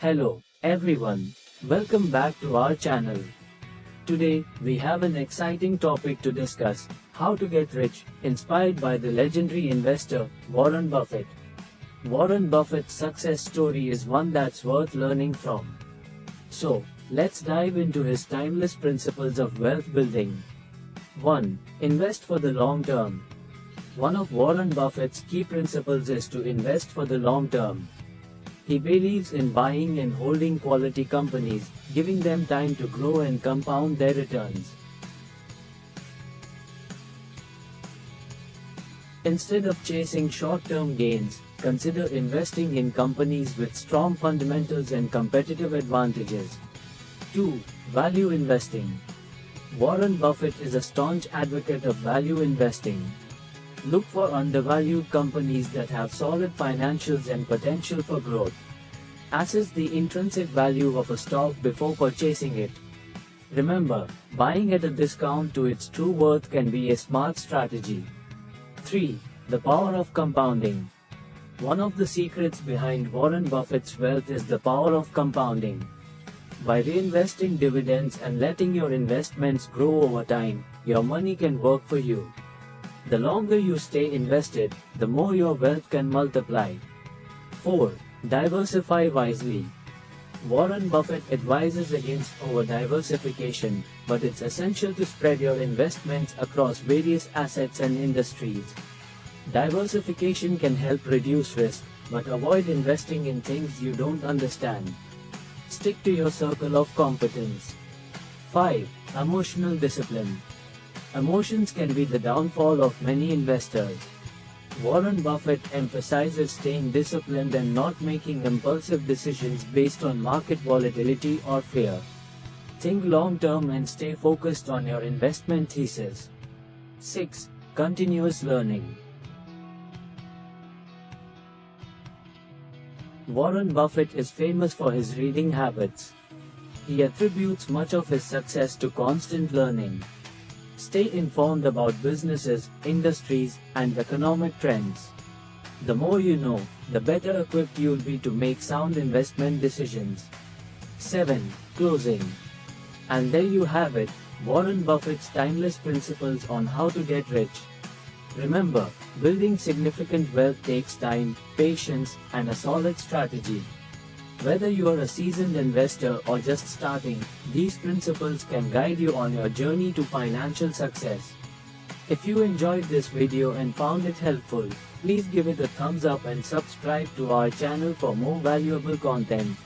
Hello, everyone. Welcome back to our channel. Today, we have an exciting topic to discuss: how to get rich, inspired by the legendary investor, Warren Buffett. Warren Buffett's success story is one that's worth learning from. So, let's dive into his timeless principles of wealth building. 1. Invest for the long term. One of Warren Buffett's key principles is to invest for the long term. He believes in buying and holding quality companies, giving them time to grow and compound their returns. Instead of chasing short-term gains, consider investing in companies with strong fundamentals and competitive advantages. 2. Value investing. Warren Buffett is a staunch advocate of value investing. Look for undervalued companies that have solid financials and potential for growth. Assess the intrinsic value of a stock before purchasing it. Remember, buying at a discount to its true worth can be a smart strategy. 3. The power of compounding. One of the secrets behind Warren Buffett's wealth is the power of compounding. By reinvesting dividends and letting your investments grow over time, your money can work for you. The longer you stay invested, the more your wealth can multiply. 4. Diversify wisely. Warren Buffett advises against over-diversification, but it's essential to spread your investments across various assets and industries. Diversification can help reduce risk, but avoid investing in things you don't understand. Stick to your circle of competence. 5. Emotional discipline. Emotions can be the downfall of many investors. Warren Buffett emphasizes staying disciplined and not making impulsive decisions based on market volatility or fear. Think long-term and stay focused on your investment thesis. 6. Continuous learning. Warren Buffett is famous for his reading habits. He attributes much of his success to constant learning. Stay informed about businesses, industries, and economic trends. The more you know, the better equipped you'll be to make sound investment decisions. 7. Closing. And there you have it, Warren Buffett's timeless principles on how to get rich. Remember, building significant wealth takes time, patience, and a solid strategy. Whether you are a seasoned investor or just starting, these principles can guide you on your journey to financial success. If you enjoyed this video and found it helpful, please give it a thumbs up and subscribe to our channel for more valuable content.